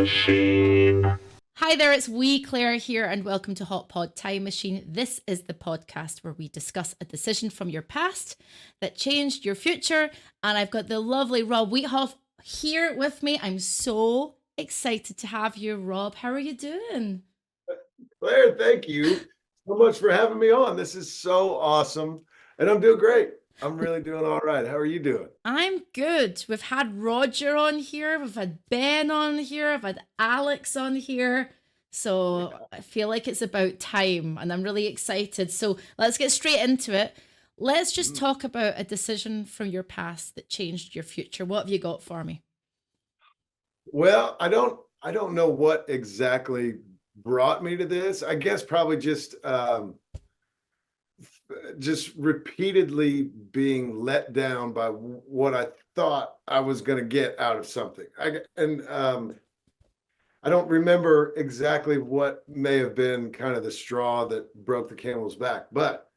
Machine. Hi there, it's Claire here, and welcome to Hot Pod Time Machine. This is the podcast where we discuss a decision from your past that changed your future. And I've got the lovely Rob Wiethoff here with me. I'm so excited to have you, Rob. How are you doing? Claire, thank you so much for having me on. This is so awesome. And I'm doing great. I'm really doing all right. How are you doing? I'm good. We've had Roger on here, we've had Ben on here, I've had Alex on here. So I feel like it's about time and I'm really excited. So let's get straight into it. Let's just talk about a decision from your past that changed your future. What have you got for me? Well, I don't know what exactly brought me to this. I guess probably just repeatedly being let down by what I thought I was going to get out of something. I don't remember exactly what may have been kind of the straw that broke the camel's back, but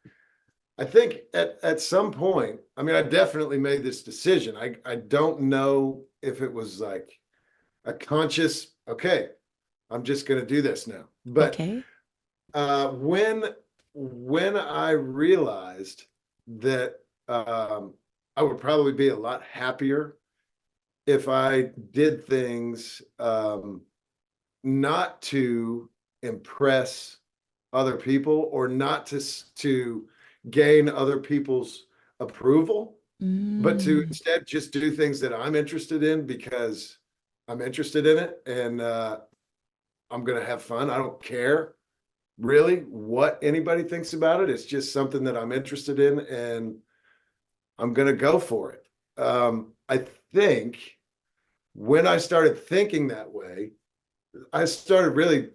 I think at some point, I mean, I definitely made this decision. I don't know if it was like a conscious, okay, I'm just going to do this now. But Okay. when I realized that I would probably be a lot happier if I did things not to impress other people or not to gain other people's approval, but to instead just do things that I'm interested in because I'm interested in it and I'm going to have fun. I don't care really what anybody thinks about it. It's just something that I'm interested in and I'm going to go for it. I think when I started thinking that way, I started really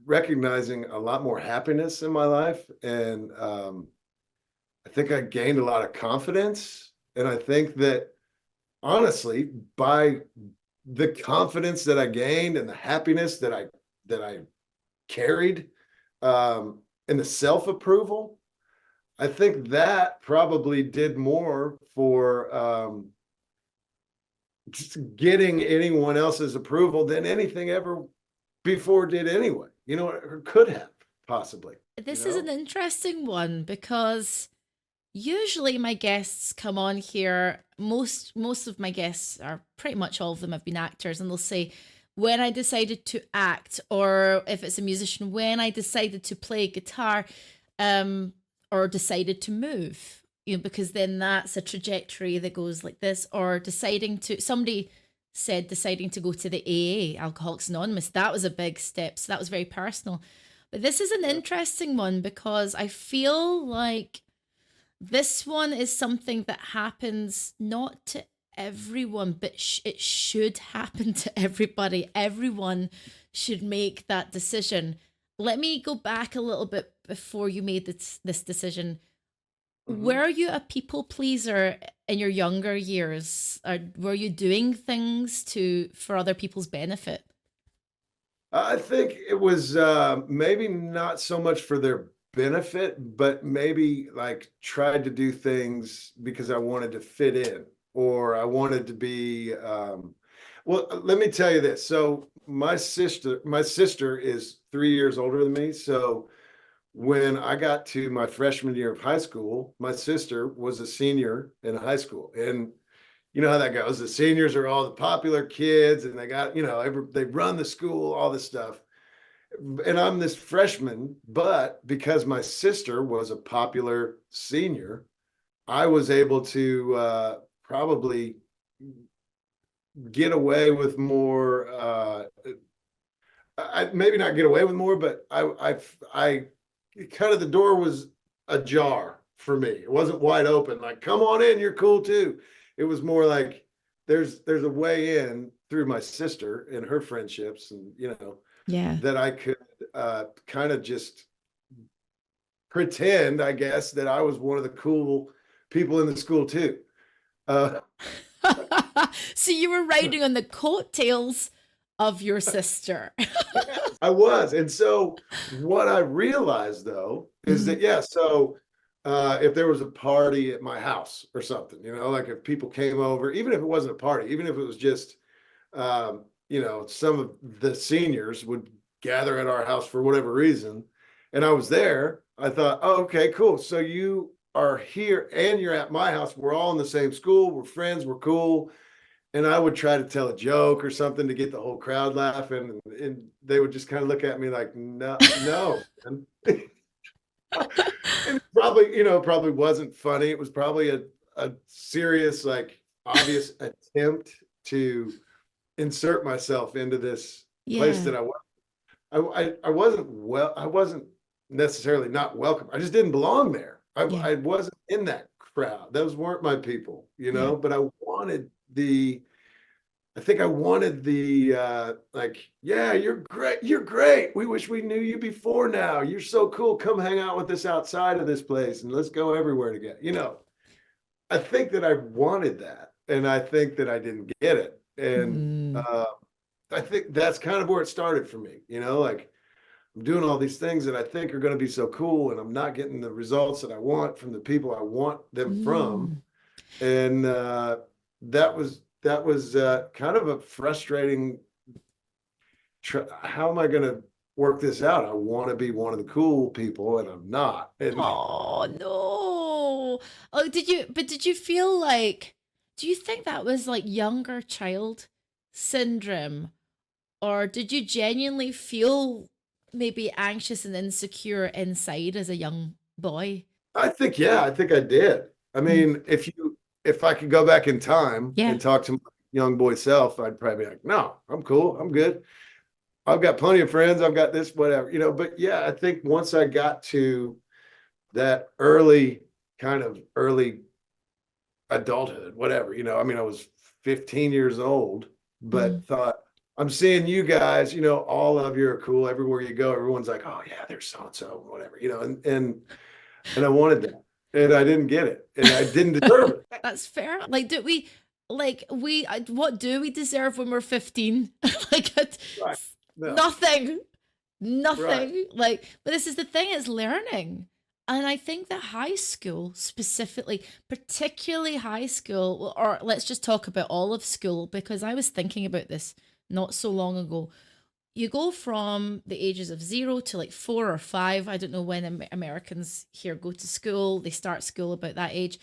recognizing a lot more happiness in my life. And I think I gained a lot of confidence. And I think that honestly, by the confidence that I gained and the happiness that I carried, and the self-approval, I think that probably did more for just getting anyone else's approval than anything ever before did anyway, or could have possibly. This is an interesting one because usually my guests come on here. Most of my guests are pretty much all of them have been actors, and they'll say, when I decided to act, or if it's a musician, when I decided to play guitar, or decided to move, because then that's a trajectory that goes like this, or somebody said deciding to go to the AA, Alcoholics Anonymous, that was a big step. So that was very personal. But this is an interesting one because I feel like this one is something that happens not to everyone, but it should happen to everybody. Everyone should make that decision. Let me go back a little bit before you made this decision. Were you a people pleaser in your younger years? Or were you doing things for other people's benefit? I think it was maybe not so much for their benefit, but maybe like tried to do things because I wanted to fit in or I wanted to be. Well, let me tell you this. So my sister is 3 years older than me. So when I got to my freshman year of high school, my sister was a senior in high school, and you know how that goes. The seniors are all the popular kids, and they got they run the school, all this stuff. And I'm this freshman, but because my sister was a popular senior, I was able to probably get away with more. Maybe not get away with more, but I kind of the door was ajar for me. It wasn't wide open, like, come on in, you're cool too. It was more like there's a way in through my sister and her friendships, and Yeah. that I could kind of just pretend, I guess, that I was one of the cool people in the school too. So you were riding on the coattails of your sister. I was. And so what I realized though is that, yeah, so if there was a party at my house or something, like if people came over, even if it wasn't a party, even if it was just some of the seniors would gather at our house for whatever reason, and I was there. I thought, oh, okay, cool. So you are here and you're at my house. We're all in the same school. We're friends. We're cool. And I would try to tell a joke or something to get the whole crowd laughing, and they would just kind of look at me like, no, no. And it probably, probably wasn't funny. It was probably a serious, like obvious attempt to insert myself into this place Yeah. that I wasn't I wasn't necessarily not welcome. I just didn't belong there. Yeah. I wasn't in that crowd. Those weren't my people, Yeah. but I think I wanted the like, yeah, you're great. You're great. We wish we knew you before now. You're so cool. Come hang out with us outside of this place and let's go everywhere together. I think that I wanted that, and I think that I didn't get it. And Mm. I think that's kind of where it started for me, like I'm doing all these things that I think are going to be so cool, and I'm not getting the results that I want from the people I want them from. Mm. And that was kind of a frustrating. How am I going to work this out? I want to be one of the cool people, and I'm not. And Oh no. Oh, did you feel like, do you think that was like younger child syndrome? Or did you genuinely feel maybe anxious and insecure inside as a young boy? I think, yeah, I think I did. I Mm. mean, if I could go back in time Yeah. and talk to my young boy self, I'd probably be like, no, I'm cool. I'm good. I've got plenty of friends. I've got this, whatever, but yeah, I think once I got to that early adulthood, whatever, I mean, I was 15 years old, Mm. but thought, I'm seeing you guys, all of you are cool. Everywhere you go, everyone's like, oh yeah, there's so and so, whatever, and I wanted that, and I didn't get it, and I didn't deserve it. That's fair. Like, do we, what do we deserve when we're 15? like, Right. No. nothing. Right. Nothing. Like, but this is the thing, it's learning. And I think that high school specifically, particularly high school, or let's just talk about all of school, because I was thinking about this not so long ago. You go from the ages of 0 to like 4 or 5. I don't know when Americans here go to school. They start school about that age.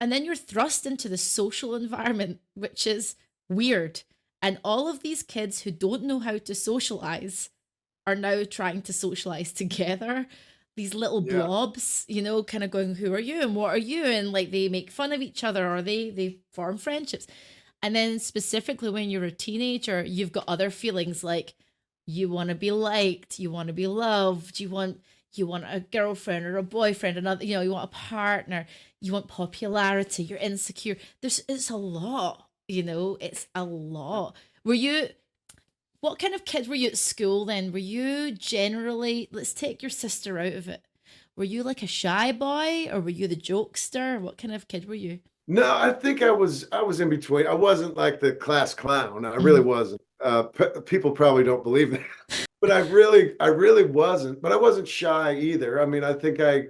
And then you're thrust into the social environment, which is weird. And all of these kids who don't know how to socialize are now trying to socialize together. These little Yeah. blobs, kind of going, who are you and what are you? And like they make fun of each other, or they form friendships. And then specifically when you're a teenager, you've got other feelings like you want to be liked, you want to be loved, you want a girlfriend or a boyfriend, another, you want a partner, you want popularity, you're insecure. It's a lot, it's a lot. Were you What kind of kid were you at school then? Were you generally, let's take your sister out of it. Were you like a shy boy, or were you the jokester? What kind of kid were you? No, I think I was in between. I wasn't like the class clown. I really Mhm. wasn't. People probably don't believe that, but I really wasn't. But I wasn't shy either. I mean, I think I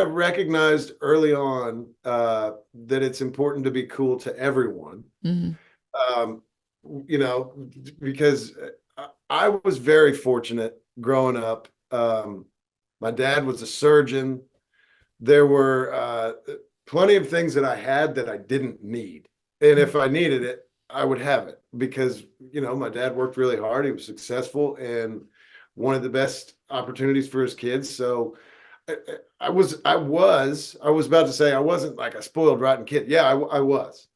recognized early on that it's important to be cool to everyone. Mhm. Um, you know, because I was very fortunate growing up. My dad was a surgeon. There were plenty of things that I had that I didn't need. And if I needed it, I would have it because, my dad worked really hard. He was successful and wanted the best opportunities for his kids. So I was about to say I wasn't like a spoiled, rotten kid. Yeah, I was.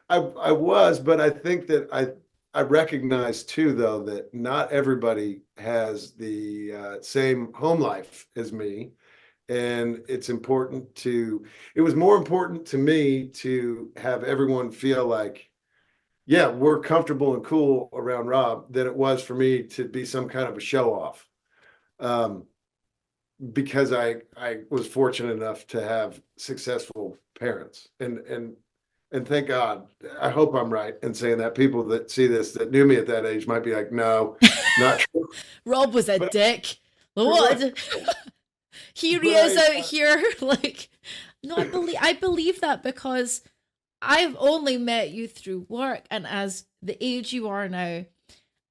I was, but I think that I recognize too, though, that not everybody has the same home life as me, and it was more important to me to have everyone feel like, yeah, we're comfortable and cool around Rob than it was for me to be some kind of a show off. Um, because I was fortunate enough to have successful parents, and thank God. I hope I'm right in saying that people that see this that knew me at that age might be like, no, not true. Rob was a But dick. you're right. What? Here he But is I out here. Like, no, I believe that because I've only met you through work and as the age you are now.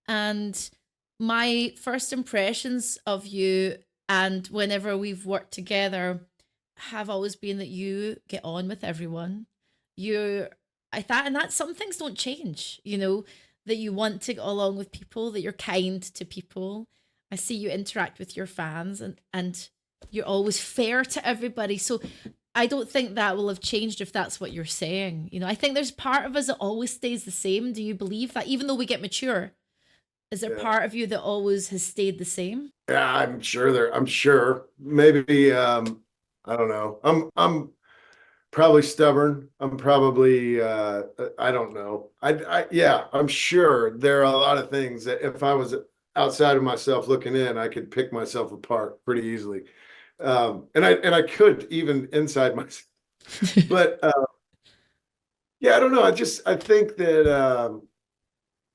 And my first impressions of you and whenever we've worked together have always been that you get on with everyone. You I thought and that some things don't change, that you want to get along with people, that you're kind to people. I see you interact with your fans and you're always fair to everybody. So I don't think that will have changed if that's what you're saying. I think there's part of us that always stays the same. Do you believe that? Even though we get mature, is there Yeah. part of you that always has stayed the same? Yeah, I'm sure. Maybe I don't know. I'm probably stubborn. I'm probably I don't know. Yeah, I'm sure there are a lot of things that if I was outside of myself looking in, I could pick myself apart pretty easily. And I could even inside myself. But yeah, I don't know. I think that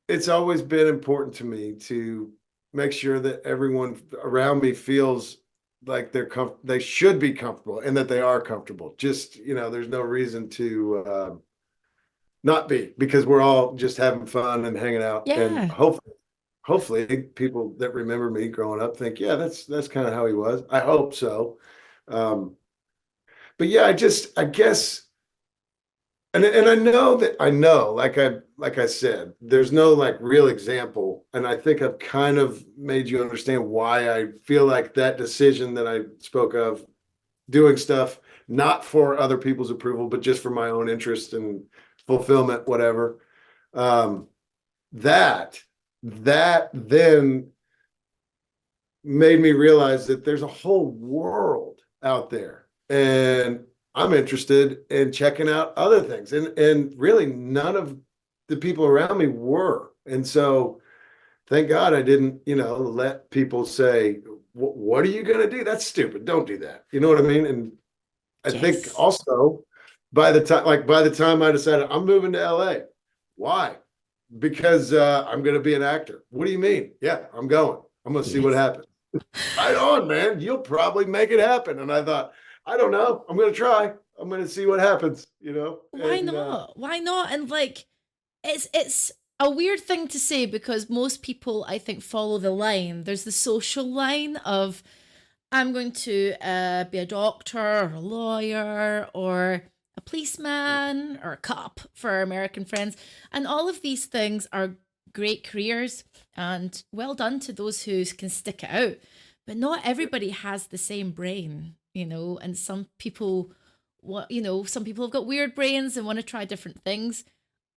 it's always been important to me to make sure that everyone around me feels like they should be comfortable and that they are comfortable. Just, there's no reason to not be because we're all just having fun and hanging out. And Yeah. hopefully people that remember me growing up think, yeah, that's kind of how he was. I hope so. Um, but yeah, I guess and I know, like I said, there's no like real example, and I think I've kind of made you understand why I feel like that decision that I spoke of, doing stuff not for other people's approval, but just for my own interest and fulfillment, whatever. Um, that that then made me realize that there's a whole world out there, and I'm interested in checking out other things. And really none of the people around me were. And so thank God I didn't, let people say, what are you going to do? That's stupid. Don't do that. You know what I mean? And I think Yes. also by the time I decided I'm moving to LA, why? Because I'm going to be an actor. What do you mean? Yeah, I'm going. I'm going to see what Yes. happens. Right on, man. You'll probably make it happen. And I thought, I don't know. I'm going to try. I'm going to see what happens. Why And not? Why not? And like it's a weird thing to say because most people I think follow the line. There's the social line of I'm going to be a doctor or a lawyer or a policeman or a cop for our American friends. And all of these things are great careers and well done to those who can stick it out. But not everybody has the same brain, and some people, some people have got weird brains and want to try different things.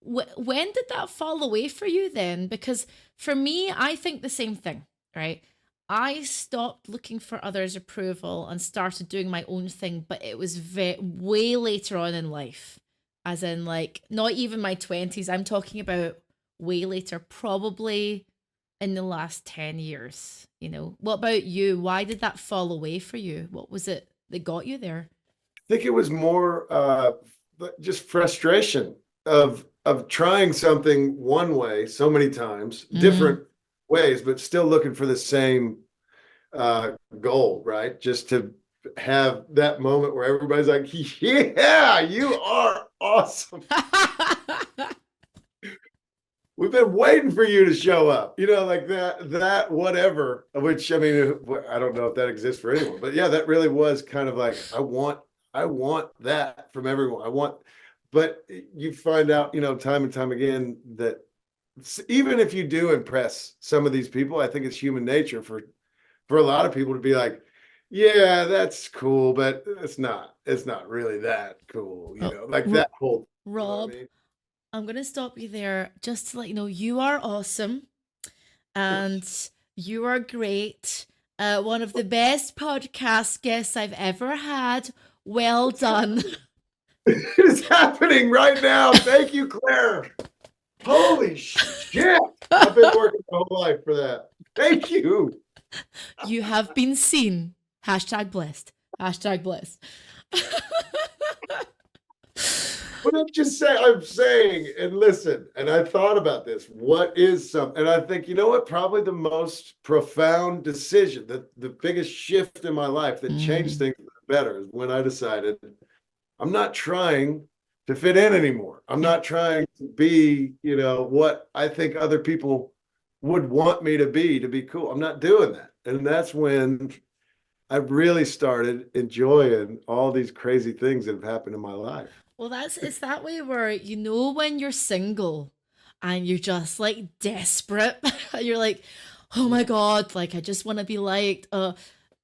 When did that fall away for you then? Because for me, I think the same thing, right? I stopped looking for others' approval and started doing my own thing, but it was way later on in life. As in, like, not even my 20s. I'm talking about way later, probably in the last 10 years. What about you? Why did that fall away for you? What was it that got you there? I think it was more just frustration of trying something one way so many times, Mm. different ways, but still looking for the same goal, right? Just to have that moment where everybody's like, yeah, you are awesome. We've been waiting for you to show up, like that whatever, which I mean, I don't know if that exists for anyone, but yeah, that really was kind of like, I want that from everyone. But you find out, time and time again that even if you do impress some of these people, I think it's human nature for a lot of people to be like, yeah, that's cool, but it's not really that cool, Oh, like that whole, you know what I Rob, mean? I'm going to stop you there just to let you know you are awesome and you are great. One of the best podcast guests I've ever had. Well done. It is happening right now. Thank you, Claire. Holy shit. I've been working my whole life for that. Thank you. You have been seen. Hashtag blessed. Hashtag blessed. But I'm saying, and listen, and I thought about this. What is some, and I think, you know what? Probably the most profound decision, the biggest shift in my life that changed Mm. things for the better is when I decided I'm not trying to fit in anymore. I'm Yeah. not trying to be, what I think other people would want me to be cool. I'm not doing that. And that's when I really started enjoying all these crazy things that have happened in my life. Well, it's that way where when you're single and you're just like desperate, you're like, oh my God, like I just want to be liked.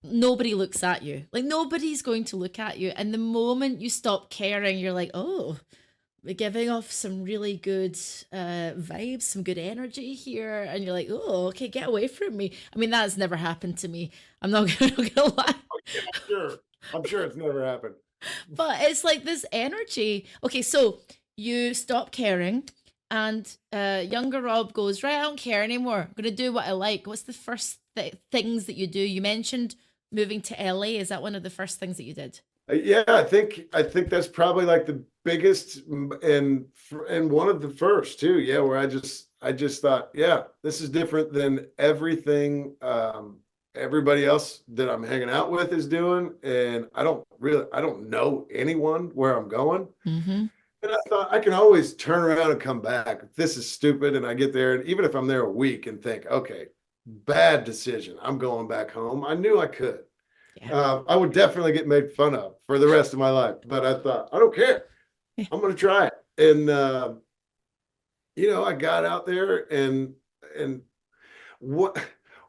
Nobody looks at you. Like nobody's going to look at you. And the moment you stop caring, you're like, oh, we're giving off some really good vibes, some good energy here. And you're like, oh, okay, get away from me. I mean, that's never happened to me. I'm not gonna lie. Yeah, sure. I'm sure it's never happened. But it's like this energy. Okay, so you stop caring, and younger Rob goes, right, I don't care anymore. I'm gonna do what I like. What's the first things that you do? You mentioned moving to LA. Is that one of the first things that you did? Yeah, I think that's probably like the biggest and one of the first too. Yeah, where I just thought, yeah, this is different than everything everybody else that I'm hanging out with is doing, and I don't know anyone where I'm going. Mm-hmm. And I thought I can always turn around and come back. If this is stupid, and I get there, and even if I'm there a week and think, okay, bad decision, I'm going back home. I knew I could. Yeah. I would definitely get made fun of for the rest of my life, but I thought, I don't care. Yeah. I'm going to try it. And, I got out there and what,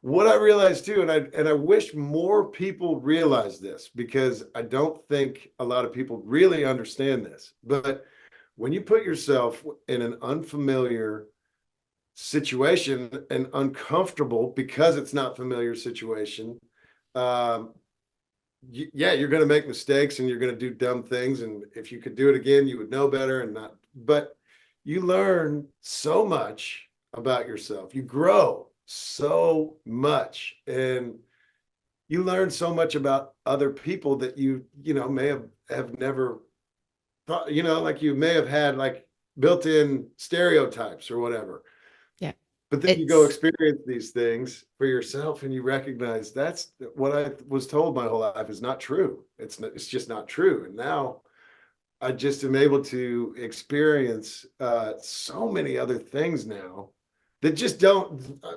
what I realized too, and I wish more people realize this because I don't think a lot of people really understand this, but when you put yourself in an unfamiliar situation and uncomfortable because it's not familiar situation, um, yeah, you're going to make mistakes and you're going to do dumb things. And if you could do it again, you would know better and not. But you learn so much about yourself. You grow so much, and you learn so much about other people that you may have never thought. Like you may have had like built-in stereotypes or whatever. Yeah. But then you go It's experience these things for yourself and you recognize that's what I was told my whole life is not true. It's just not true. And now I just am able to experience so many other things now that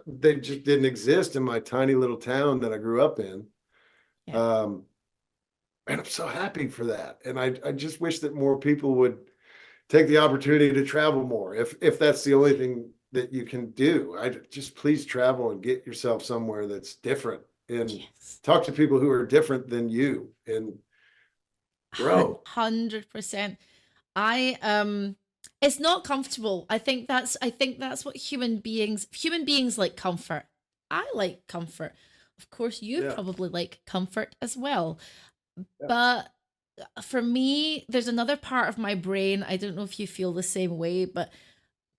they just didn't exist in my tiny little town that I grew up in. yeah. Um, and I'm so happy for that. And I just wish that more people would take the opportunity to travel more. If that's the only thing that you can do, I just please travel and get yourself somewhere that's different and Yes. talk to people who are different than you and grow. 100%. I it's not comfortable. I think that's what human beings like comfort. I like comfort. Of course you Yeah. probably like comfort as well. Yeah. But for me, there's another part of my brain. I don't know if you feel the same way, but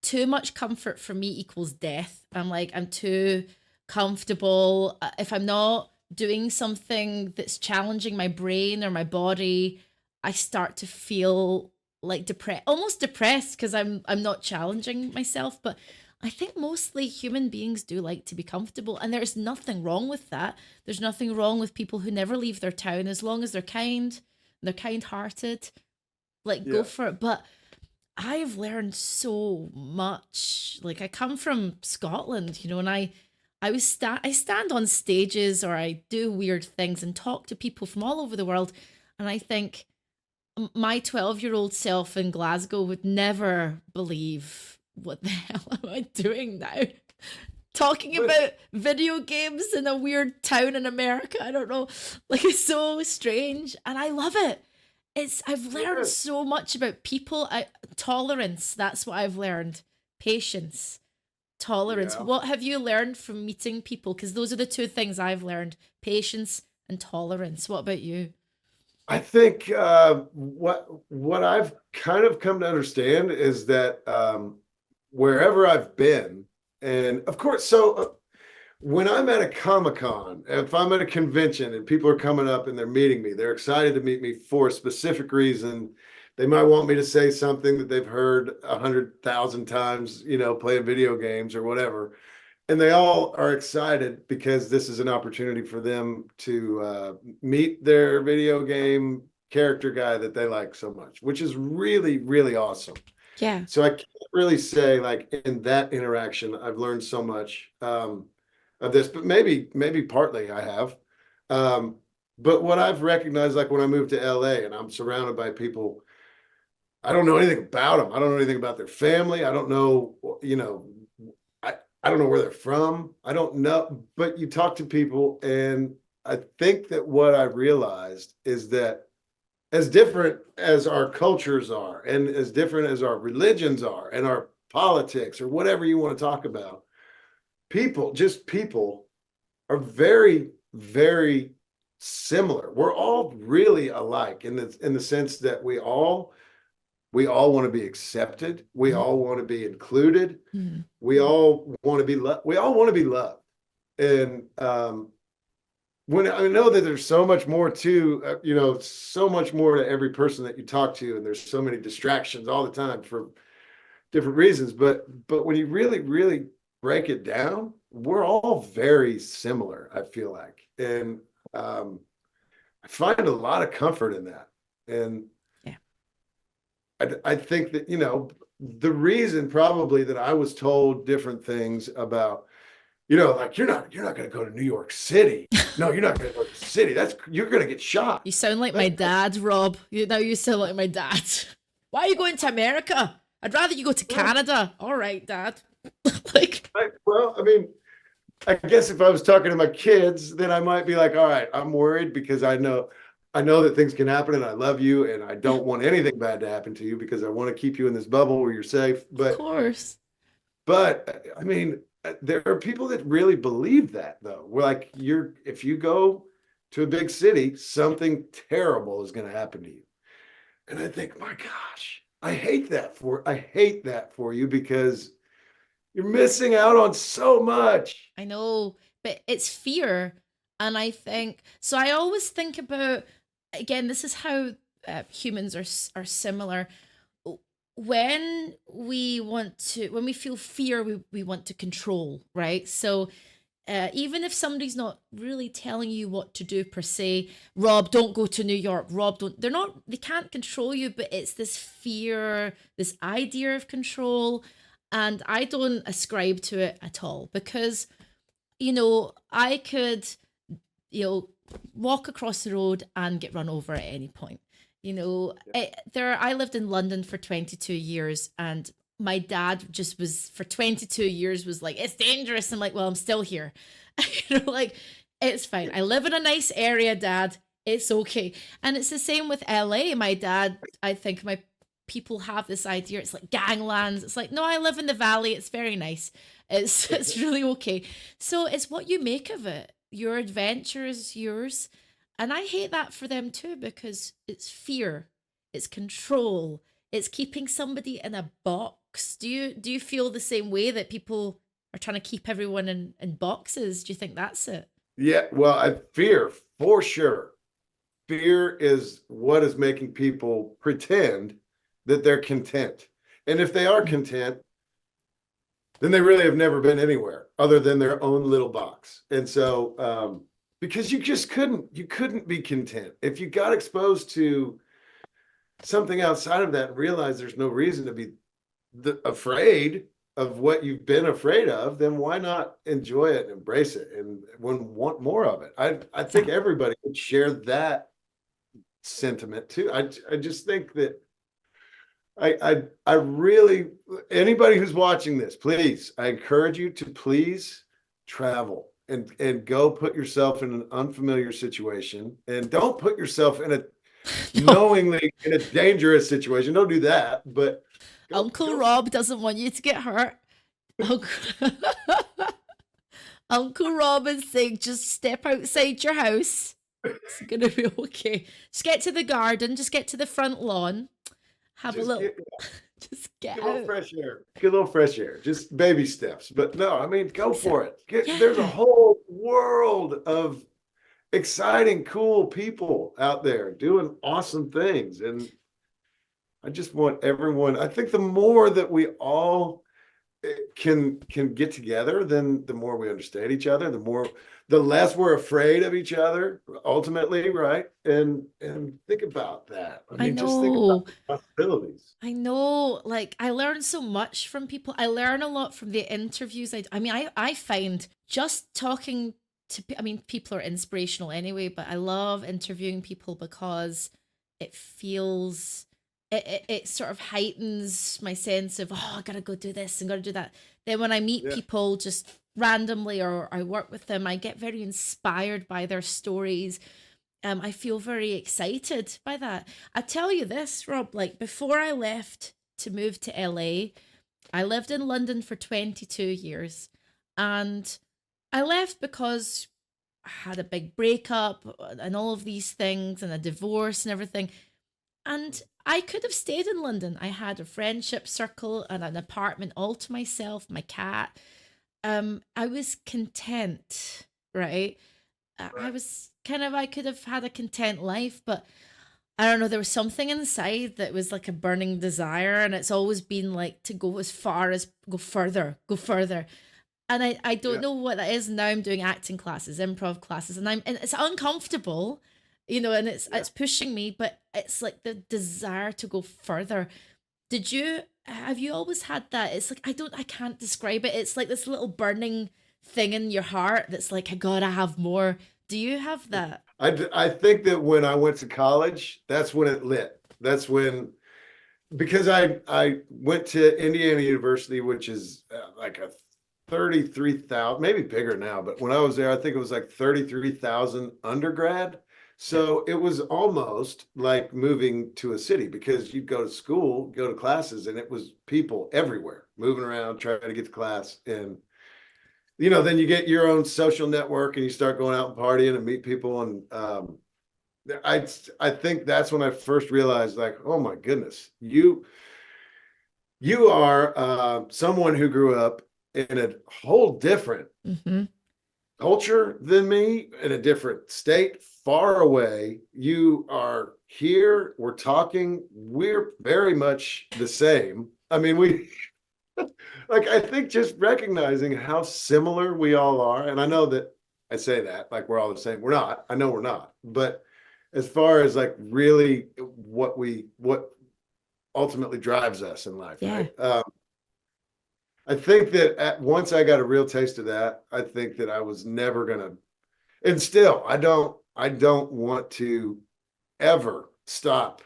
too much comfort for me equals death. I'm too comfortable. If I'm not doing something that's challenging my brain or my body, I start to feel like depressed, almost depressed because I'm not challenging myself. But I think mostly human beings do like to be comfortable, and there's nothing wrong with that. There's nothing wrong with people who never leave their town as long as they're kind, they're kind-hearted. Like go Yeah. for it. But I've learned so much. Like I come from Scotland, and I stand on stages or I do weird things and talk to people from all over the world, and I think my 12-year-old self in Glasgow would never believe what the hell am I doing now? Talking But about video games in a weird town in America. I don't know. Like it's so strange and I love it. I've learned yeah, so much about people. Tolerance, that's what I've learned. Patience, tolerance. yeah. What have you learned from meeting people? Because those are the two things I've learned: patience and tolerance. What about you? I think what I've kind of come to understand is that wherever I've been, and of course, when I'm at a Comic Con, if I'm at a convention and people are coming up and they're meeting me, they're excited to meet me for a specific reason. They might want me to say something that they've heard 100,000 times, playing video games or whatever. And they all are excited because this is an opportunity for them to meet their video game character guy that they like so much, which is really, really awesome. Yeah. So I can't really say like in that interaction, I've learned so much of this, but maybe partly I have. Um, but what I've recognized, like when I moved to LA and I'm surrounded by people, I don't know anything about them. I don't know anything about their family. I don't know, I don't know where they're from. I don't know, but you talk to people, and I think that what I realized is that as different as our cultures are, and as different as our religions are, and our politics, or whatever you want to talk about, just people are very, very similar. We're all really alike in the sense that we all want to be accepted. We all want to be included. Mm. We all want to be loved. We all want to be loved. And when I know that there's so much more to, so much more to every person that you talk to, and there's so many distractions all the time for different reasons. But when you really, really break it down, we're all very similar, I feel like. And I find a lot of comfort in that. And Yeah. I think that, the reason probably that I was told different things about, like you're not going to go to New York City. No, you're not going to go to the city. You're going to get shot. You sound like my dad, Rob. You sound like my dad. Why are you going to America? I'd rather you go to Canada. All right, Dad. Well, I mean, I guess if I was talking to my kids, then I might be like, all right, I'm worried because I know that things can happen, and I love you, and I don't want anything bad to happen to you because I want to keep you in this bubble where you're safe. Of course. But I mean, there are people that really believe that, though. We're like, if you go to a big city, something terrible is going to happen to you. And I think, my gosh, I hate that for you because you're missing out on so much. I know, but it's fear. And I think, so I always think about, again, this is how humans are similar. When we feel fear, we want to control, right? So even if somebody's not really telling you what to do per se, Rob, don't go to New York. Rob, don't. They can't control you, but it's this fear, this idea of control. And I don't ascribe to it at all because, I could, walk across the road and get run over at any point. I lived in London for 22 years, and my dad just was for 22 years was like, it's dangerous. I'm like, well, I'm still here. Like, it's fine. I live in a nice area, Dad. It's okay. And it's the same with LA. My dad, I think my people have this idea. It's like ganglands. It's like, no, I live in the valley. It's very nice. It's really okay. So it's what you make of it. Your adventure is yours. And I hate that for them too, because it's fear, it's control, it's keeping somebody in a box. Do you feel the same way that people are trying to keep everyone in boxes? Do you think that's it? Yeah, well, fear for sure. Fear is what is making people pretend that they're content. And if they are content, then they really have never been anywhere other than their own little box. And so, because you couldn't be content. If you got exposed to something outside of that and realized there's no reason to be afraid of what you've been afraid of, then why not enjoy it and embrace it and want more of it? I think everybody would share that sentiment too. I just think that I really, anybody who's watching this, please, I encourage you to please travel and go put yourself in an unfamiliar situation, and don't put yourself in a knowingly in a dangerous situation. Don't do that. But Uncle Rob doesn't want you to get hurt. Uncle Rob is saying, just step outside your house. It's gonna be okay. Just get to the garden. Just get to the front lawn. Have a little. Just get a little out. fresh air. Get a little fresh air. Just baby steps. But no, I mean, go for it. Yeah. There's a whole world of exciting, cool people out there doing awesome things. And I just want everyone, I think the more that we all can get together, then the more we understand each other, the less we're afraid of each other ultimately, right? And think about that. I I mean, just think about know. the possibilities. I know, like I learn so much from people. I learn a lot from the interviews. I find just talking to, I mean, people are inspirational anyway, but I love interviewing people because it feels, it sort of heightens my sense of, oh, I gotta go do this and gotta do that. Then when I meet Yeah. people just randomly or I work with them, I get very inspired by their stories. I feel very excited by that. I tell you this, Rob, like before I left to move to LA, I lived in London for 22 years. And I left because I had a big breakup and all of these things and a divorce and everything. And I could have stayed in London. I had a friendship circle and an apartment all to myself, my cat. I was content, right? I Right. was kind of, I could have had a content life, but I don't know, there was something inside that was like a burning desire, and it's always been like to go as far as go further, go further. And I don't Yeah. know what that is. Now I'm doing acting classes, improv classes, and it's uncomfortable, and Yeah. it's pushing me, but it's like the desire to go further. Did you have you always had that? It's like I can't describe it. It's like this little burning thing in your heart that's like I gotta have more. Do you have that? I think that when I went to college, that's when it lit. That's when, because I went to Indiana University, which is like a 33,000, maybe bigger now, but when I was there, I think it was like 33,000 undergrad. So it was almost like moving to a city because you'd go to school, go to classes, and it was people everywhere moving around trying to get to class. And then you get your own social network and you start going out and partying and meet people. And I think that's when I first realized, like, oh my goodness, you are someone who grew up in a whole different Mm-hmm. culture than me, in a different state, far away. You are here. We're talking. We're very much the same. I mean, we like, I think just recognizing how similar we all are, and I know that I say that like we're all the same. We're not. I know we're not. But as far as like really what ultimately drives us in life, Yeah. right? I think that once I got a real taste of that, I think that I was never gonna, and still, I don't want to ever stop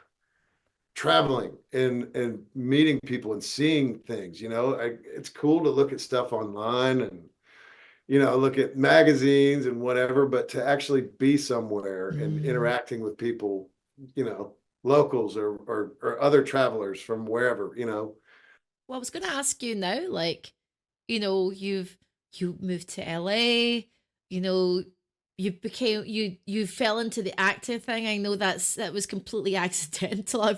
traveling and meeting people and seeing things. It's cool to look at stuff online and look at magazines and whatever, but to actually be somewhere and Mm. interacting with people, you know, locals or other travelers from wherever. Well, I was going to ask you now, like, you moved to LA, you know, you fell into the acting thing. I know that was completely accidental.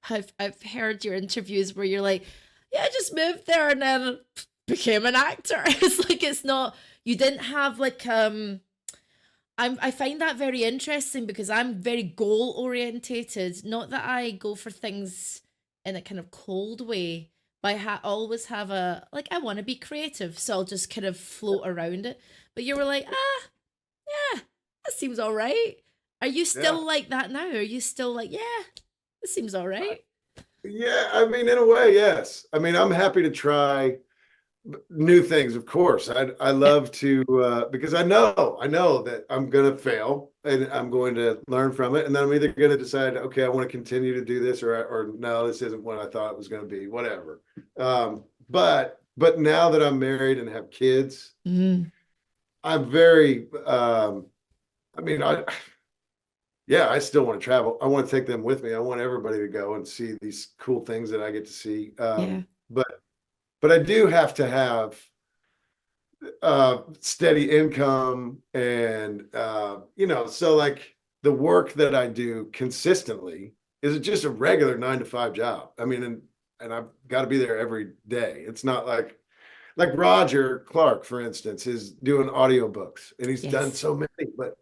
I've heard your interviews where you're like, yeah, I just moved there and then became an actor. It's like it's not you didn't have like I find that very interesting because I'm very goal orientated. Not that I go for things in a kind of cold way, but always have a like I want to be creative, so I'll just kind of float around it. But you were like, yeah, that seems all right. Are you Yeah. still like that now? Are you still like, yeah, this seems all right? Yeah, I mean, in a way, yes. I mean, I'm happy to try new things, of course. I Yeah. love to because I know that I'm gonna fail and I'm going to learn from it, and then I'm either gonna decide, okay, I want to continue to do this, or no, this isn't what I thought it was gonna be, whatever. But now that I'm married and have kids, Mm, I'm very I mean, yeah, I still want to travel. I want to take them with me. I want everybody to go and see these cool things that I get to see. yeah. But I do have to have steady income, and so like the work that I do consistently is just a regular 9 to 5 job. I mean, and I've got to be there every day. It's not like Roger Clark, for instance, is doing audiobooks, and he's done Yes. so many, but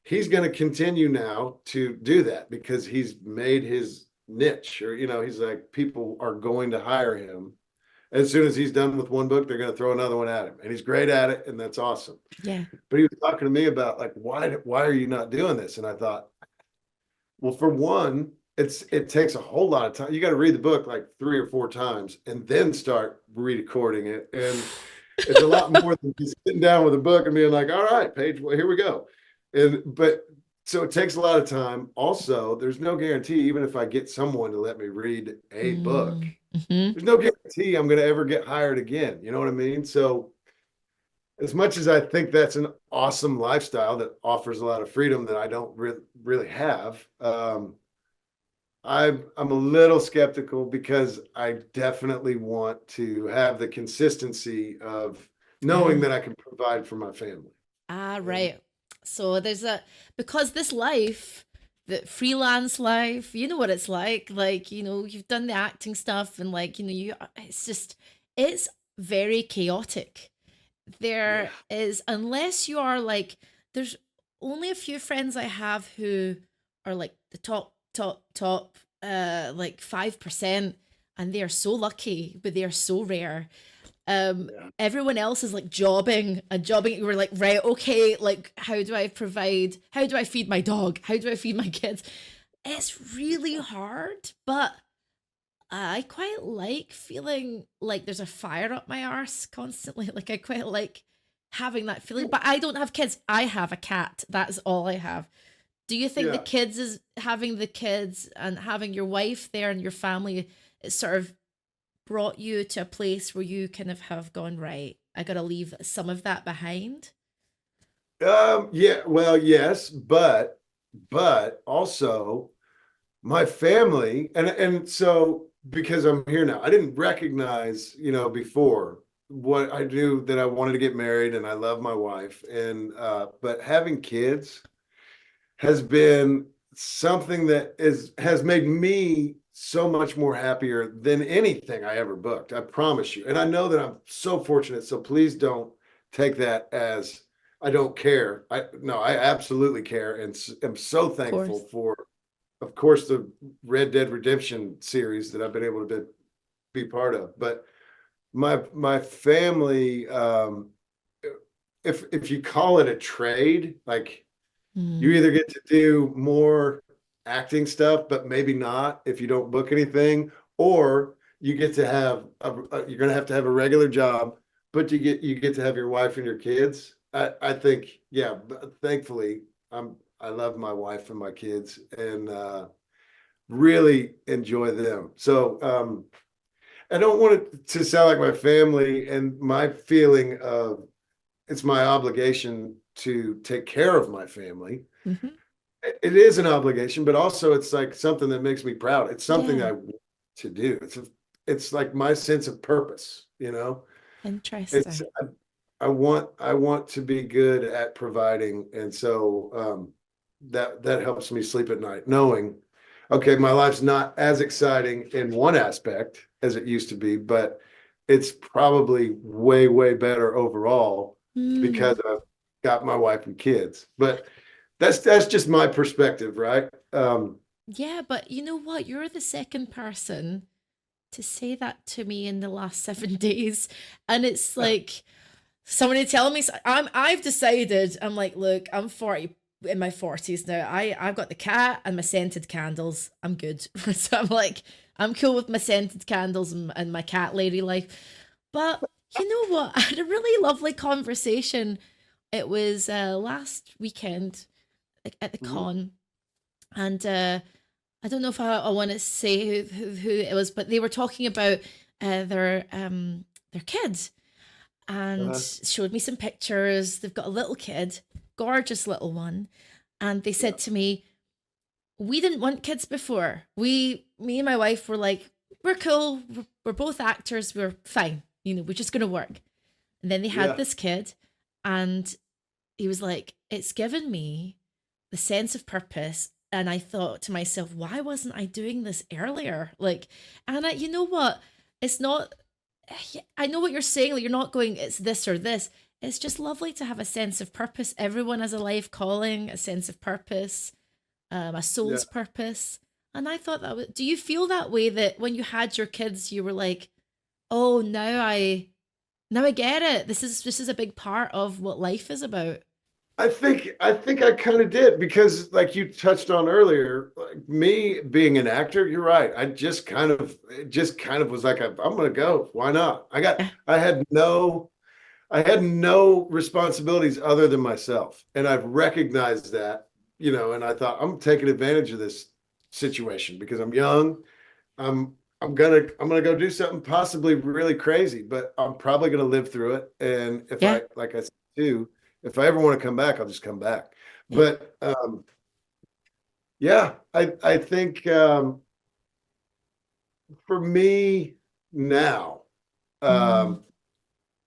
he's going to continue now to do that because he's made his niche, or he's like, people are going to hire him As soon as he's done with one book, they're going to throw another one at him, and he's great at it, and that's awesome. Yeah. But he was talking to me about like, why are you not doing this? And I thought, well, for one, it takes a whole lot of time. You got to read the book like 3 or 4 times and then start re-recording it. And it's a lot more than just sitting down with a book and being like, all right, page, well, here we go. But so it takes a lot of time. Also, there's no guarantee, even if I get someone to let me read a book, Mm-hmm. there's no guarantee I'm going to ever get hired again. You know what I mean? So as much as I think that's an awesome lifestyle that offers a lot of freedom that I don't really have, I'm a little skeptical because I definitely want to have the consistency of knowing that I can provide for my family. Ah, And right. So there's a because this life, the freelance life, you know what it's like. Like, you've done the acting stuff and like, it's just it's very chaotic. yeah, There is, unless you are like, there's only a few friends I have who are like the top like 5%, and they are so lucky, but they are so rare. yeah. Everyone else is like jobbing and jobbing. We're like, right, okay, like how do I feed my dog, how do I feed my kids? It's really hard, but I quite like feeling like there's a fire up my arse constantly. Like I quite like having that feeling, but I don't have kids. I have a cat. That's all I have. Do you think the Yeah. kids is having the kids and having your wife there and your family, it sort of brought you to a place where you kind of have gone, right, I gotta leave some of that behind? Yeah, well, yes, but also my family, and so because I'm here now, I didn't recognize, before what I knew that I wanted to get married and I love my wife. And but having kids has been something that has made me so much more happier than anything I ever booked. I promise you. And I know that I'm so fortunate. So please don't take that as I don't care. I no, I absolutely care and am so Of thankful course. for, of course, the Red Dead Redemption series that I've been able to be part of. But my family, if you call it a trade, like you Mm, either get to do more acting stuff, but maybe not if you don't book anything, or you get to have you're going to have a regular job, but you get to have your wife and your kids. I think, yeah, thankfully I love my wife and my kids and really enjoy them. So I don't want it to sound like my family, and my feeling of it's my obligation to take care of my family. hmm. It is an obligation, but also it's like something that makes me proud. It's something that Yeah, I want to do. It's like my sense of purpose, It's interesting. I want to be good at providing, and so that helps me sleep at night, knowing, okay, my life's not as exciting in one aspect as it used to be, but it's probably way, way better overall Mm, because I've got my wife and kids. But that's just my perspective, right? yeah, but you know what? You're the second person to say that to me in the last 7 days, and it's like somebody telling me I've decided. I'm like, look, I'm 40, in my 40s now. I've got the cat and my scented candles. I'm good. So I'm like, I'm cool with my scented candles and my cat lady life. But you know what? I had a really lovely conversation. It was last weekend, like, at the Mhm. con, and I don't know if I want to say who it was, but they were talking about their kids, and Uh-huh. showed me some pictures. They've got a little kid, gorgeous little one, and they Yeah. said to me, "We didn't want kids before. Me and my wife were like, we're cool. We're both actors. We're fine. We're just gonna work." And then they had Yeah. this kid, and he was like, "It's given me the sense of purpose." And I thought to myself, why wasn't I doing this earlier? Like, and you know what? It's not, I know what you're saying. Like, you're not going, it's this or this. It's just lovely to have a sense of purpose. Everyone has a life calling, a sense of purpose, a Yeah. soul's purpose. And I thought that was, do you feel that way, that when you had your kids, you were like, Oh, now I get it. This is a big part of what life is about. I think I kind of did because like you touched on earlier, like me being an actor, you're right. I just kind of it just kind of was like I'm gonna go. Why not? Yeah, I had no responsibilities other than myself. And I've recognized that, and I thought I'm taking advantage of this situation because I'm young. I'm gonna go do something possibly really crazy, but I'm probably gonna live through it. And if yeah, I like I said too, if I ever want to come back, I'll just come back. yeah. But yeah, I think for me now, Mm. um,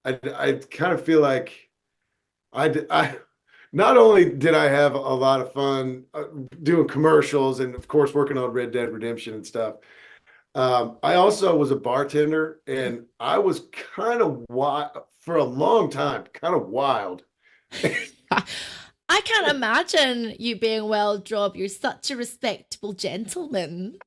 I kind of feel like I not only did I have a lot of fun doing commercials and of course working on Red Dead Redemption and stuff. I also was a bartender and I was kind of wild for a long time, kind of wild. I can't imagine you being well, Rob. You're such a respectable gentleman.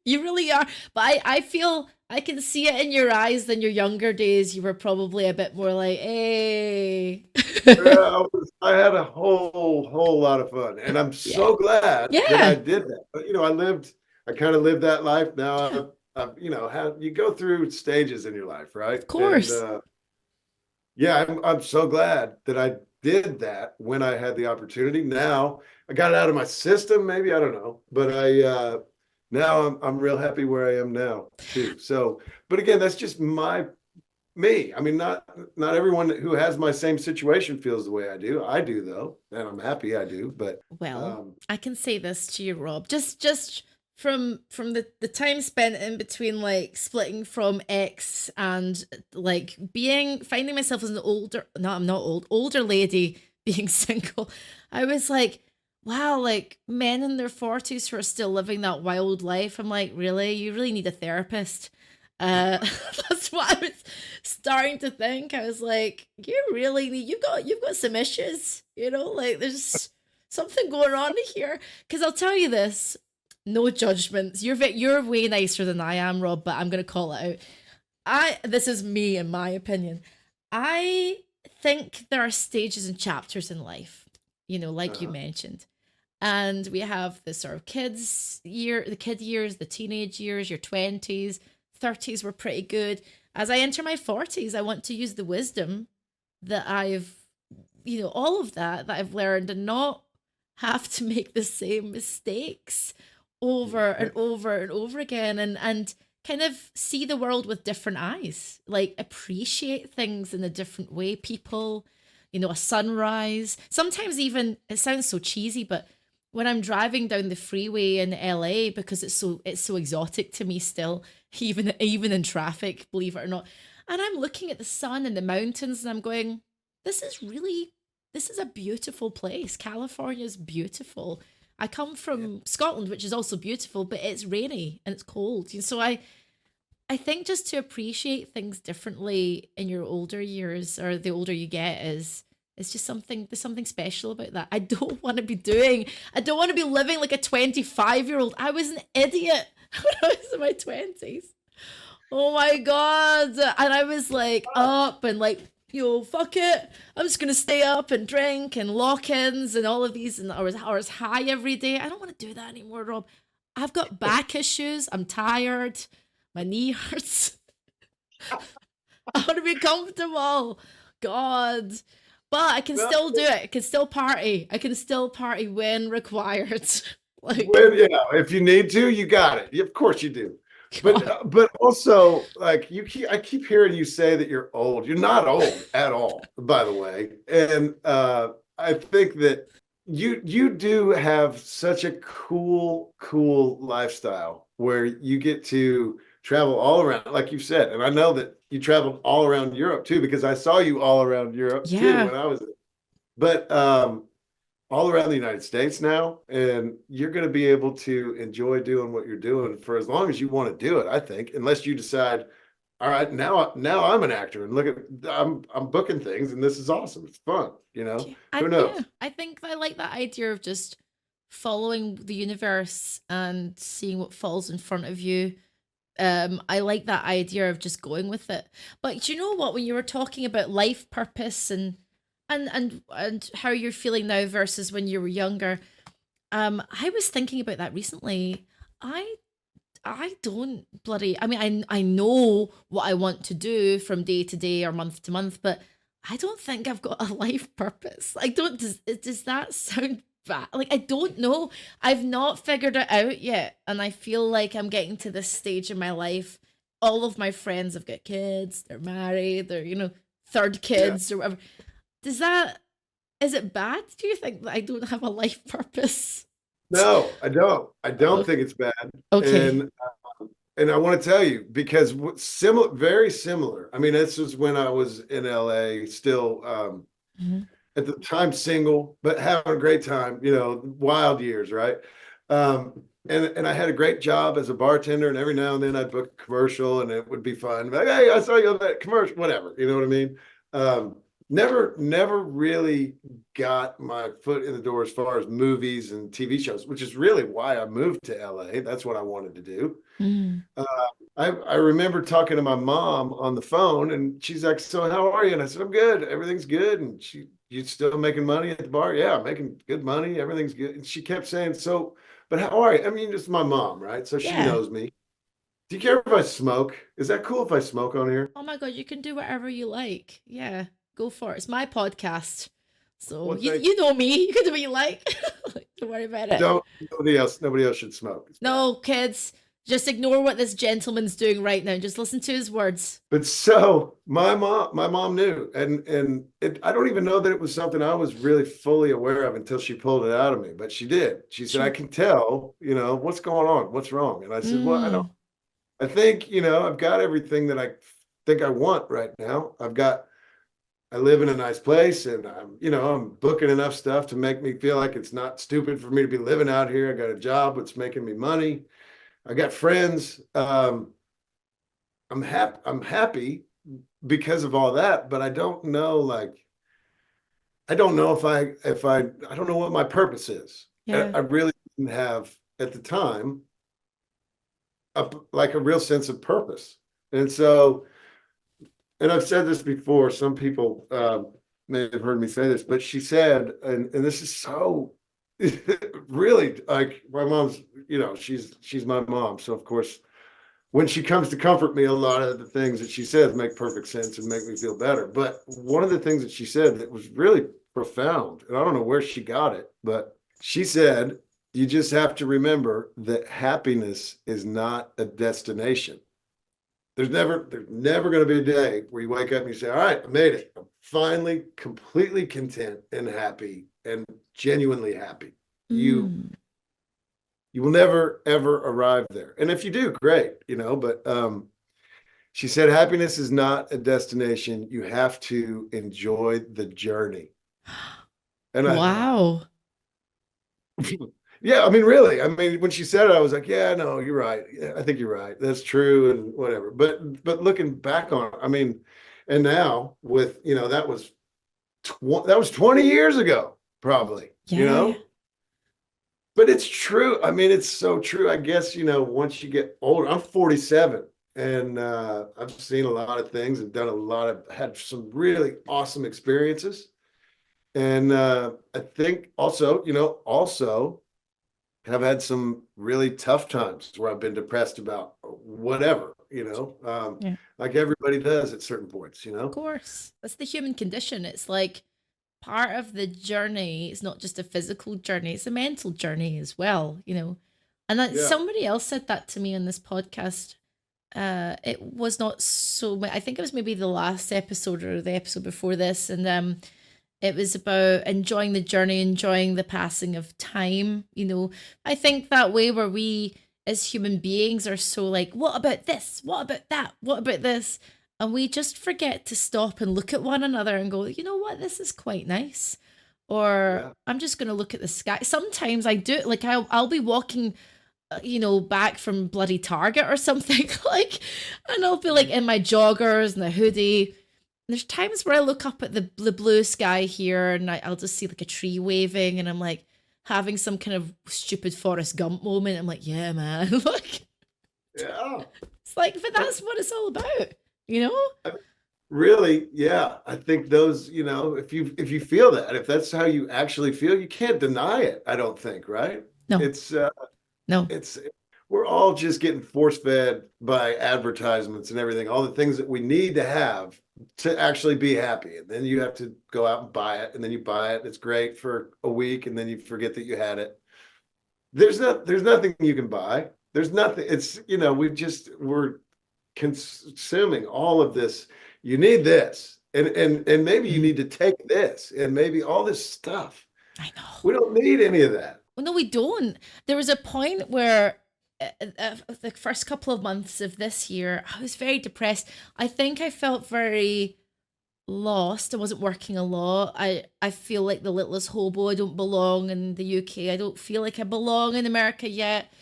You really are. But I feel I can see it in your eyes. In your younger days, you were probably a bit more like, hey. I had a whole lot of fun, and I'm Yeah. so glad that I Yeah. did that. But I kind of lived that life. Now Yeah. how you go through stages in your life, right? Of And course. yeah, I'm so glad that I did that when I had the opportunity. Now I got it out of my system, maybe I don't know, but I now I'm real happy where I am now too. So, but again, that's just me. I mean, not everyone who has my same situation feels the way I do. I do though, and I'm happy I do. But Well, um, I can say this to you, Rob. Just from the time spent in between like splitting from ex and like being finding myself as an older no, I'm not old, older lady being single, I was like, wow, like men in their 40s who are still living that wild life. I'm like, really? You really need a therapist. Uh that's what I was starting to think. I was like, you really need you've got some issues, like there's something going on here. Because I'll tell you this, no judgments. You're way nicer than I am, Rob. But I'm gonna call it out. This is me in my opinion. I think there are stages and chapters in life. Like you uh, mentioned, and we have the sort of the kid years, the teenage years, your 20s, 30s were pretty good. As I enter my 40s, I want to use the wisdom that all of that I've learned and not have to make the same mistakes over and over and over again, and kind of see the world with different eyes, like appreciate things in a different way. People, a sunrise. Sometimes even it sounds so cheesy, but when I'm driving down the freeway in LA, because it's so exotic to me still, even in traffic, believe it or not, and I'm looking at the sun and the mountains and I'm going, this is really this is a beautiful place. California is beautiful. I come yeah. from Scotland, which is also beautiful, but it's rainy and it's cold. So I think just to appreciate things differently in your older years, or the older you get, is it's just there's something special about that. I don't want to be living like a 25-year-old. I was an idiot when I was in my 20s. Oh my god. And I was like up and like, fuck it. I'm just gonna stay up and drink and lock-ins and all of these, and I was high every day. I don't want to do that anymore, Rob. I've got back issues. I'm tired. My knee hurts. I want to be comfortable. God. But I can No, still do it. I can still party. I can still party when required. Like, when if you need to, you got it. Of course you do. But God. also like I keep hearing you say that you're old. You're not old at all, by the way. And I think that you do have such a cool lifestyle where you get to travel all around, like you said. And I know that you traveled all around Europe too, because I saw you all around Europe too Yeah. when I was there. But all around the United States now, and you're going to be able to enjoy doing what you're doing for as long as you want to do it. I think, unless you decide, all right, now I'm an actor, and look at I'm booking things, and this is awesome. It's fun. Yeah. Who Yeah. knows? I think I like that idea of just following the universe and seeing what falls in front of you, I like that idea of just going with it. But do you know what? When you were talking about life purpose and how you're feeling now versus when you were younger, I was thinking about that recently. I I don't bloody. I mean, I know what I want to do from day to day or month to month, but I don't think I've got a life purpose. I don't. Does that sound bad? Like I don't know. I've not figured it out yet, and I feel like I'm getting to this stage in my life. All of my friends have got kids. They're married. They're third Yeah. kids or whatever. Does that is it bad? Do you think that I don't have a life purpose? No, I don't. I don't Oh, think it's bad. okay. And and I want to tell you because similar, very similar. I mean, this was when I was in LA, still Mhm. at the time single, but having a great time. Wild years, right? And I had a great job as a bartender, and every now and then I'd book a commercial, and it would be fun. Like, hey, I saw you on that commercial, whatever. You know what I mean? Um, never really got my foot in the door as far as movies and TV shows, which is really why I moved to LA. That's what I wanted to do. Mm. Uh, I remember talking to my mom on the phone, and she's like, "So how are you?" And I said, "I'm good. Everything's good." And "You still making money at the bar?" "Yeah, I'm making good money. Everything's good." And she kept saying, "So, but how are you?" I mean, it's my mom, right? So she Yeah. knows me. Do you care if I smoke? Is that cool if I smoke on here? Oh my god, you can do whatever you like. Yeah, go for it. It's my podcast. So Well, you thank you know me. You can do what you like. Don't worry about you. it. Don't. Nobody else should smoke. It's bad. No, kids, just ignore what this gentleman's doing right now. Just listen to his words. But so my mom knew, and I don't even know that it was something I was really fully aware of until she pulled it out of me. But she did. She said, "I Sure. can tell, what's going on, what's wrong." And I said, "Well, I don't. Mm, I think, I've got everything that I think I want right now. I live in a nice place, and I'm booking enough stuff to make me feel like it's not stupid for me to be living out here. I got a job that's making me money. I got friends. I'm happy because of all that, but I don't know, like, I don't know if I don't know what my purpose is. I yeah. I really didn't have at the time like a real sense of purpose. And so, and I've said this before, some people may have heard me say this, but she said, and this is so really, like, my mom's, she's my mom. So of course, when she comes to comfort me, a lot of the things that she says make perfect sense and make me feel better. But one of the things that she said that was really profound, and I don't know where she got it, but she said, "You just have to remember that happiness is not a destination. There's never going to be a day where you wake up and you say, 'All right, I made it. I'm finally completely content and happy and genuinely happy.' You Mm. you will never ever arrive there. And if you do, great, but she said happiness is not a destination. You have to enjoy the journey." And I thought, Wow. yeah, I mean, really, I mean, when she said it, I was like, yeah, no, you're right. Yeah, I think you're right. That's true and whatever. But looking back on it, I mean, and now with, that was 20 years ago, probably, Yeah. but it's true. I mean, it's so true. I guess, once you get older, I'm 47, and I've seen a lot of things and had some really awesome experiences. And I think also have had some really tough times where I've been depressed about whatever, Yeah. like everybody does at certain points. Of course. That's the human condition. It's like part of the journey. It's not just a physical journey, it's a mental journey as well. And that Yeah. somebody else said that to me on this podcast. It was not so I think it was maybe the last episode or the episode before this, and it was about enjoying the journey, enjoying the passing of time. I think that way where we as human beings are so like, what about this? What about that? What about this? And we just forget to stop and look at one another and go, you know what? This is quite nice. Or Yeah. I'm just going to look at the sky. Sometimes I do, like, I'll be walking back from bloody Target or something, like, and I'll be like in my joggers and a hoodie. There's times where I look up at the blue sky here and I'll just see like a tree waving and I'm like having some kind of stupid Forrest Gump moment. I'm like, yeah, man. Like, Yeah. it's like, but that's what it's all about, you know? Really, yeah. I think those, if you feel that, if that's how you actually feel, you can't deny it, I don't think, right? No, It's no. it's we're all just getting force fed by advertisements and everything, all the things that we need to have to actually be happy. And then you have to go out and buy it, and then you buy it, it's great for a week, and then you forget that you had it. There's nothing you can buy. There's nothing. It's, we're consuming all of this. You need this, and maybe you Mm, need to take this, and maybe all this stuff. I know. We don't need any of that. Well, no, we don't. There was a point where the first couple of months of this year, I was very depressed. I think I felt very lost. I wasn't working a lot. I feel like the littlest hobo. I don't belong in the UK. I don't feel like I belong in America yet.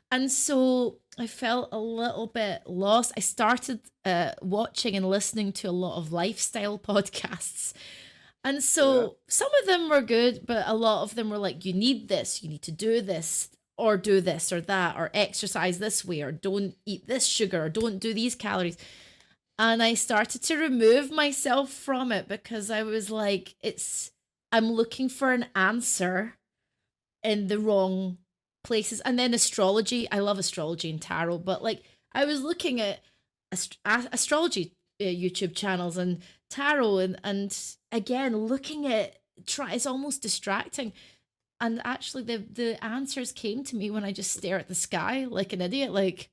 And so I felt a little bit lost. I started watching and listening to a lot of lifestyle podcasts. And Yeah. so some of them were good, but a lot of them were like, you need this, you need to do this, or do this or that, or exercise this way, or don't eat this sugar, or don't do these calories. And I started to remove myself from it because I was like, I'm looking for an answer in the wrong places. And then astrology, I love astrology and tarot, but like I was looking at astrology YouTube channels and tarot, and again looking at try it's almost distracting. And actually the answers came to me when I just stare at the sky like an idiot, like,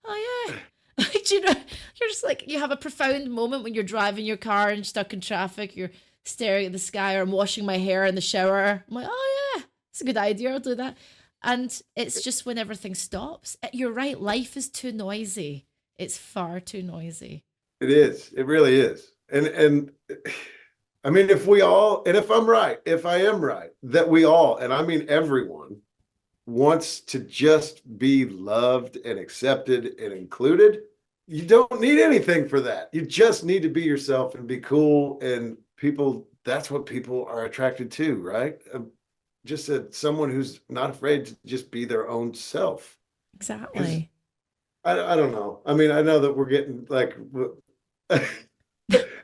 oh yeah. Like, you know, you're just like, you have a profound moment when you're driving your car and stuck in traffic, you're staring at the sky, or I'm washing my hair in the shower. I'm like, oh yeah, it's a good idea, I'll do that. And it's just when everything stops. You're right, life is too noisy. It's far too noisy. It is. It really is. And I mean, if we all, and if I'm right, if I am right, that we all, and I mean everyone, wants to just be loved and accepted and included, you don't need anything for that. You just need to be yourself and be cool. And people, that's what people are attracted to, right? Just someone who's not afraid to just be their own self. Because Exactly. I don't know. I mean, I know that we're getting like,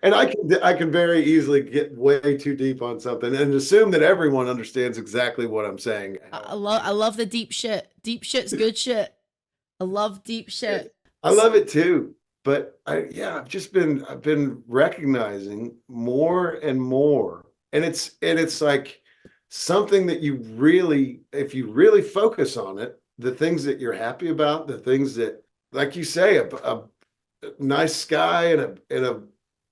and I can very easily get way too deep on something and assume that everyone understands exactly what I'm saying. I love the deep shit. Deep shit's good shit. I love deep shit. I love it too. But I've been recognizing more and more. And it's like something that you really, if you really focus on it, the things that you're happy about, the things that, like you say, a nice sky and a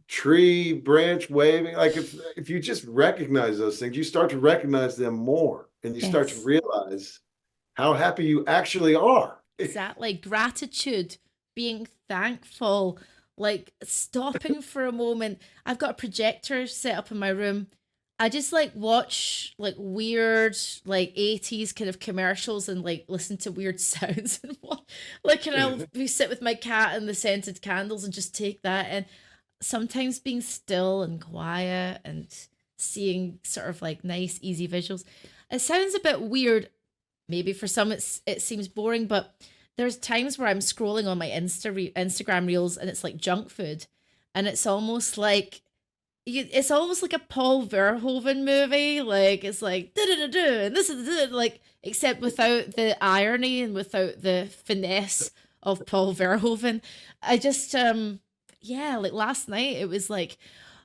tree branch waving. Like if you just recognize those things, you start to recognize them more, and you start to Yes. realize how happy you actually are. Exactly. Gratitude, being thankful, like stopping for a moment. I've got a projector set up in my room. I just like watch like weird like 80s kind of commercials and like listen to weird sounds and what, like, and I'll be sit with my cat and the scented candles and just take that. And sometimes being still and quiet and seeing sort of like nice easy visuals. It sounds a bit weird. Maybe for some it seems boring, but there's times where I'm scrolling on my Instagram reels and it's like junk food, and it's almost like it's almost like a Paul Verhoeven movie. Like it's like da da da da, and this is like, except without the irony and without the finesse of Paul Verhoeven. I just yeah, like last night it was like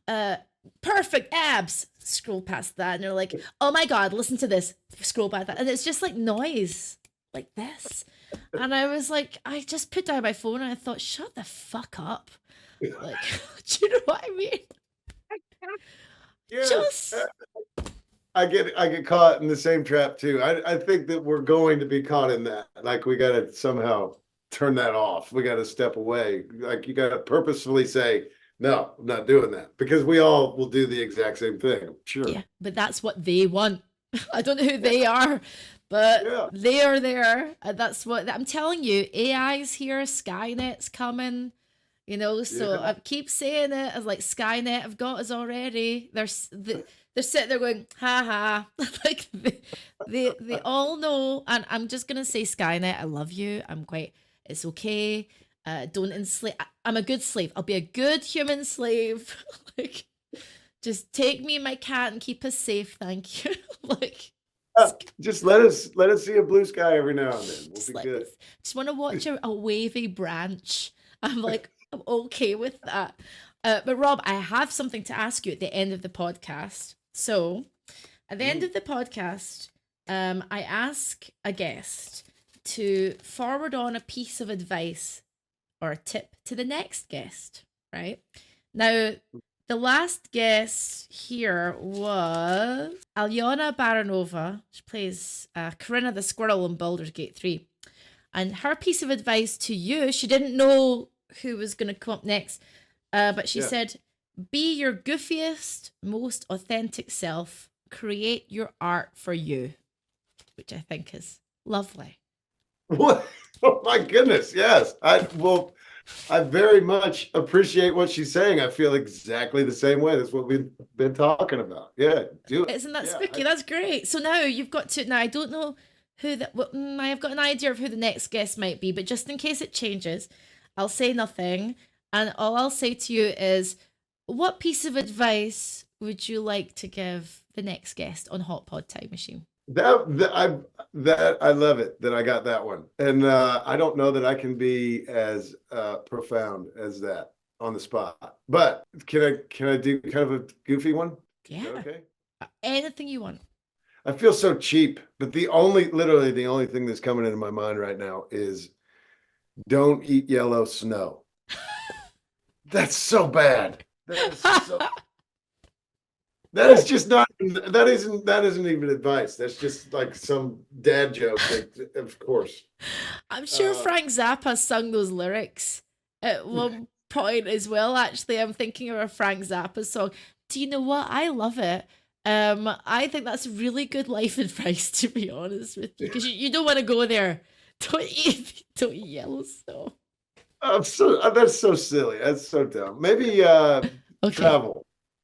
uh perfect abs. Scroll past that and they're like, oh my god, listen to this. Scroll by that, and it's just like noise like this. And I was like, I just put down my phone and I thought, shut the fuck up. Like, do you know what I mean? Yes. Just I get caught in the same trap too. I think that we're going to be caught in that. Like we got to somehow turn that off. We got to step away. Like you got to purposefully say, no, I'm not doing that, because we all will do the exact same thing. yeah, Sure. but that's what they want. I don't know who they are, but Yeah. they are there. And that's what I'm telling you. AI's here, Skynet's coming. You know, so Yeah. I keep saying it as like Skynet have got us already. They're sitting there going, ha ha. Like they all know. And I'm just gonna say, Skynet, I love you. It's okay. Don't enslave. I'm a good slave. I'll be a good human slave. Like, just take me and my cat and keep us safe. Thank you. Like, Just let us see a blue sky every now and then. We'll just be let me, good. just want to watch a wavy branch. I'm like, I'm okay with that. But Rob, I have something to ask you at the end of the podcast. So, at the end Mm. of the podcast, I ask a guest to forward on a piece of advice or a tip to the next guest, right? Now, the last guest here was Alyona Baranova. She plays Corinna the Squirrel in Baldur's Gate 3. And her piece of advice to you, she didn't know who was going to come up next, but she Yeah. said, be your goofiest, most authentic self. Create your art for you, which I think is lovely. What? Oh my goodness. Yes. I very much appreciate what she's saying. I feel exactly the same way. That's what we've been talking about. Yeah, do it. Isn't that Yeah. spooky? That's great. So now you've got to. Now I don't know who that. Well, I've got an idea of who the next guest might be, but just in case it changes, I'll say nothing, and all I'll say to you is, what piece of advice would you like to give the next guest on Hot Pod Time Machine? That I love it that I got that one. And I don't know that I can be as profound as that on the spot. But can I do kind of a goofy one? Is that Yeah, okay? anything you want. I feel so cheap, but literally the only thing that's coming into my mind right now is don't eat yellow snow. That's so bad. That is so that is just not that isn't even advice. That's just like some dad joke, of course. I'm sure Uh, Frank Zappa sung those lyrics at one point as well. Actually, I'm thinking of a Frank Zappa song. Do you know what? I love it. I think that's really good life advice, to be honest with you, because you don't want to go there. Don't eat yellow snow. that's so silly. That's so dumb. Maybe Okay.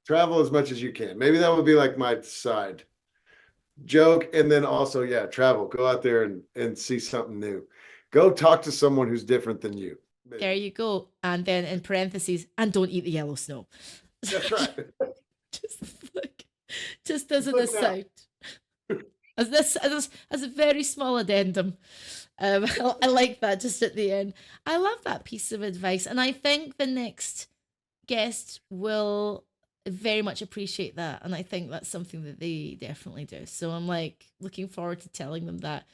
travel as much as you can. Maybe that would be like my side joke. And then also, yeah, travel. Go out there and see something new. Go talk to someone who's different than you. There Maybe. you go. And then in parentheses, and don't eat the yellow snow. That's right. just like, just as an Look now. aside. As a very small addendum. I like that just at the end. I love that piece of advice, and I think the next guest will very much appreciate that, and I think that's something that they definitely do. So I'm like looking forward to telling them that.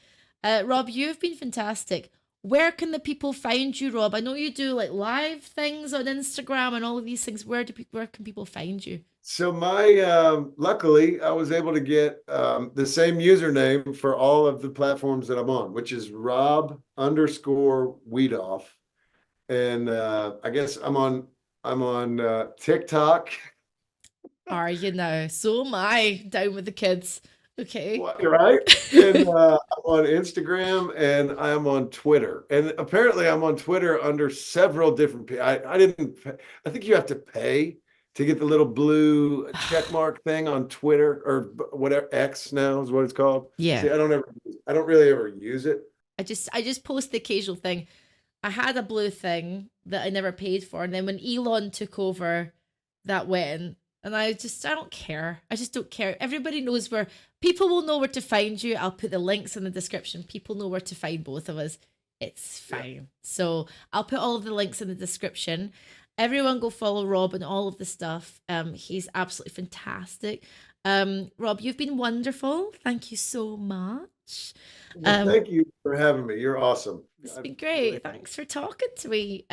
Rob, you've been fantastic. Where can the people find you, Rob? I know you do like live things on Instagram and all of these things. Where can people find you? So luckily I was able to get the same username for all of the platforms that I'm on, which is Rob_Wiethoff. And I guess I'm on TikTok. Are you now? So am I. Down with the kids. Okay. Right? And I'm on Instagram and I'm on Twitter. And apparently I'm on Twitter under several different I didn't I think you have to pay to get the little blue check mark thing on Twitter or whatever. X now is what it's called. Yeah. See, I don't really ever use it. I just post the occasional thing. I had a blue thing that I never paid for, and then when Elon took over, that went. And I don't care. I just don't care. Everybody knows where people will know where to find you. I'll put the links in the description. People know where to find both of us. It's Yeah. fine. So I'll put all of the links in the description. Everyone go follow Rob and all of the stuff. He's absolutely fantastic. Rob, you've been wonderful. Thank you so much. Well, thank you for having me. You're awesome. It's I been really great. Thanks for talking to me.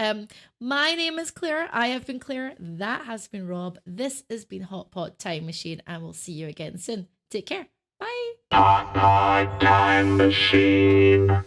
My name is Claire. I have been Claire. That has been Rob. This has been Hot Pot Time Machine, and we'll see you again soon. Take care. Bye. Hot Time Machine.